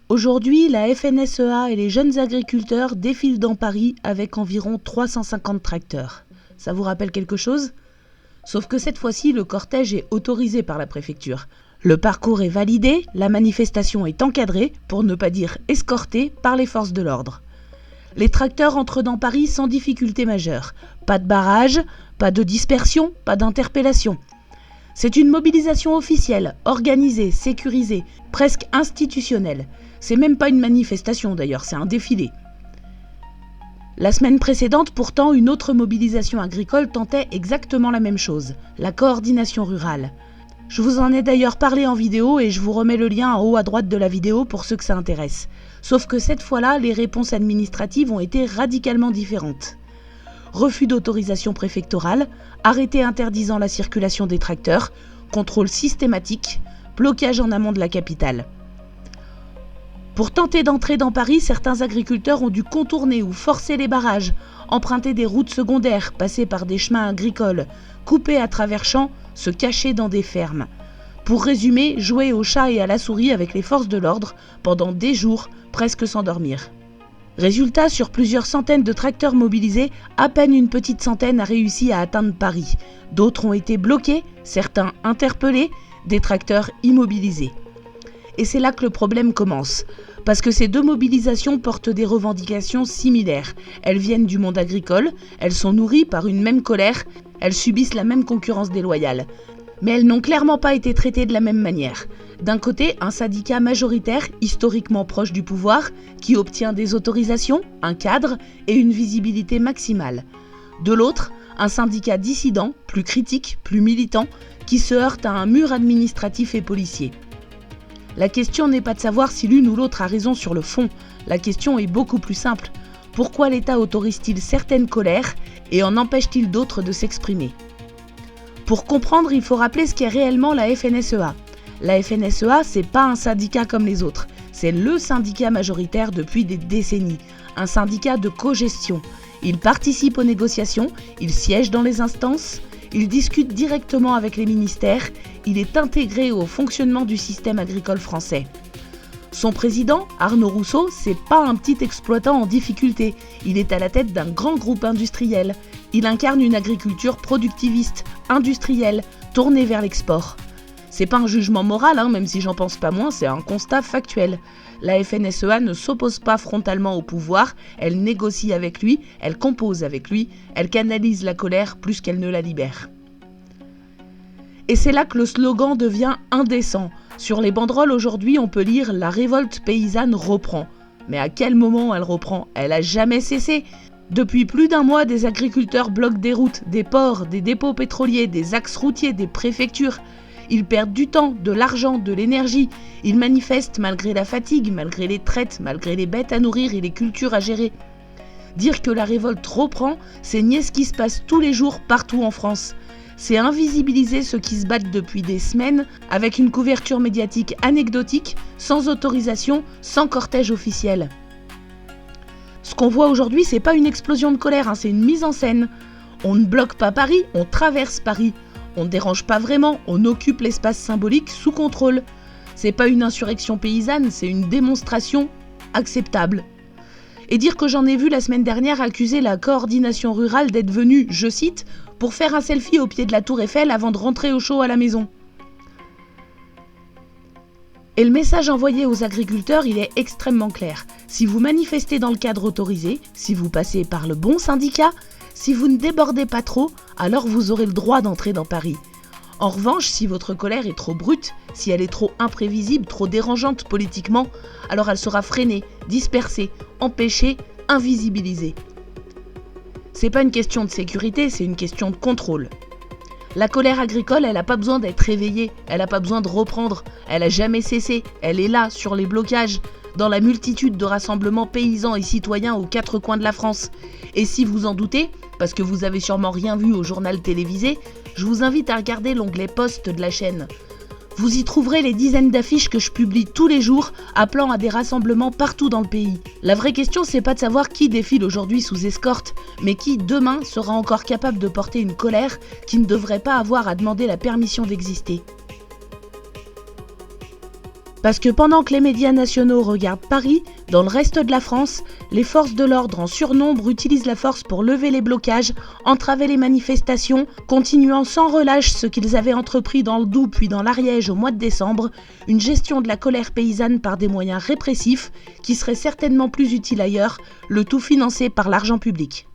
Aujourd'hui, la FNSEA et les jeunes agriculteurs défilent dans Paris avec environ 350 tracteurs. Ça vous rappelle quelque chose ? Sauf que cette fois-ci, le cortège est autorisé par la préfecture. Le parcours est validé, la manifestation est encadrée, pour ne pas dire escortée, par les forces de l'ordre. Les tracteurs entrent dans Paris sans difficulté majeure. Pas de barrage, pas de dispersion, pas d'interpellation. C'est une mobilisation officielle, organisée, sécurisée, presque institutionnelle. C'est même pas une manifestation d'ailleurs, c'est un défilé. La semaine précédente, pourtant, une autre mobilisation agricole tentait exactement la même chose, la coordination rurale. Je vous en ai d'ailleurs parlé en vidéo et je vous remets le lien en haut à droite de la vidéo pour ceux que ça intéresse. Sauf que cette fois-là, les réponses administratives ont été radicalement différentes. Refus d'autorisation préfectorale, arrêté interdisant la circulation des tracteurs, contrôle systématique, blocage en amont de la capitale. Pour tenter d'entrer dans Paris, certains agriculteurs ont dû contourner ou forcer les barrages, emprunter des routes secondaires, passer par des chemins agricoles, couper à travers champs, se cacher dans des fermes. Pour résumer, jouer au chat et à la souris avec les forces de l'ordre pendant des jours, presque sans dormir. Résultat, sur plusieurs centaines de tracteurs mobilisés, à peine une petite centaine a réussi à atteindre Paris. D'autres ont été bloqués, certains interpellés, des tracteurs immobilisés. Et c'est là que le problème commence. Parce que ces deux mobilisations portent des revendications similaires. Elles viennent du monde agricole, elles sont nourries par une même colère, elles subissent la même concurrence déloyale. Mais elles n'ont clairement pas été traitées de la même manière. D'un côté, un syndicat majoritaire, historiquement proche du pouvoir, qui obtient des autorisations, un cadre et une visibilité maximale. De l'autre, un syndicat dissident, plus critique, plus militant, qui se heurte à un mur administratif et policier. La question n'est pas de savoir si l'une ou l'autre a raison sur le fond, la question est beaucoup plus simple. Pourquoi l'État autorise-t-il certaines colères et en empêche-t-il d'autres de s'exprimer ? Pour comprendre, il faut rappeler ce qu'est réellement la FNSEA. La FNSEA, c'est pas un syndicat comme les autres, c'est le syndicat majoritaire depuis des décennies, un syndicat de cogestion. Il participe aux négociations, il siège dans les instances, il discute directement avec les ministères, il est intégré au fonctionnement du système agricole français. Son président, Arnaud Rousseau, c'est pas un petit exploitant en difficulté, il est à la tête d'un grand groupe industriel. Il incarne une agriculture productiviste, industrielle, tournée vers l'export. C'est pas un jugement moral, même si j'en pense pas moins, c'est un constat factuel. La FNSEA ne s'oppose pas frontalement au pouvoir, elle négocie avec lui, elle compose avec lui, elle canalise la colère plus qu'elle ne la libère. Et c'est là que le slogan devient indécent. Sur les banderoles aujourd'hui, on peut lire « La révolte paysanne reprend ». Mais à quel moment elle reprend ? Elle a jamais cessé. Depuis plus d'un mois, des agriculteurs bloquent des routes, des ports, des dépôts pétroliers, des axes routiers, des préfectures. Ils perdent du temps, de l'argent, de l'énergie. Ils manifestent malgré la fatigue, malgré les traites, malgré les bêtes à nourrir et les cultures à gérer. Dire que la révolte reprend, c'est nier ce qui se passe tous les jours partout en France. C'est invisibiliser ceux qui se battent depuis des semaines avec une couverture médiatique anecdotique, sans autorisation, sans cortège officiel. Ce qu'on voit aujourd'hui, c'est pas une explosion de colère, c'est une mise en scène. On ne bloque pas Paris, on traverse Paris. On ne dérange pas vraiment, on occupe l'espace symbolique sous contrôle. C'est pas une insurrection paysanne, c'est une démonstration acceptable. Et dire que j'en ai vu la semaine dernière accuser la coordination rurale d'être venue, je cite, pour faire un selfie au pied de la Tour Eiffel avant de rentrer au chaud à la maison. Et le message envoyé aux agriculteurs, il est extrêmement clair. Si vous manifestez dans le cadre autorisé, si vous passez par le bon syndicat, si vous ne débordez pas trop, alors vous aurez le droit d'entrer dans Paris. En revanche, si votre colère est trop brute, si elle est trop imprévisible, trop dérangeante politiquement, alors elle sera freinée, dispersée, empêchée, invisibilisée. C'est pas une question de sécurité, c'est une question de contrôle. La colère agricole, elle n'a pas besoin d'être réveillée, elle n'a pas besoin de reprendre, elle n'a jamais cessé, elle est là, sur les blocages, dans la multitude de rassemblements paysans et citoyens aux quatre coins de la France. Et si vous en doutez, parce que vous avez sûrement rien vu au journal télévisé, je vous invite à regarder l'onglet Post de la chaîne. Vous y trouverez les dizaines d'affiches que je publie tous les jours, appelant à des rassemblements partout dans le pays. La vraie question, c'est pas de savoir qui défile aujourd'hui sous escorte, mais qui, demain, sera encore capable de porter une colère qui ne devrait pas avoir à demander la permission d'exister. Parce que pendant que les médias nationaux regardent Paris, dans le reste de la France, les forces de l'ordre en surnombre utilisent la force pour lever les blocages, entraver les manifestations, continuant sans relâche ce qu'ils avaient entrepris dans le Doubs puis dans l'Ariège au mois de décembre, une gestion de la colère paysanne par des moyens répressifs qui seraient certainement plus utiles ailleurs, le tout financé par l'argent public.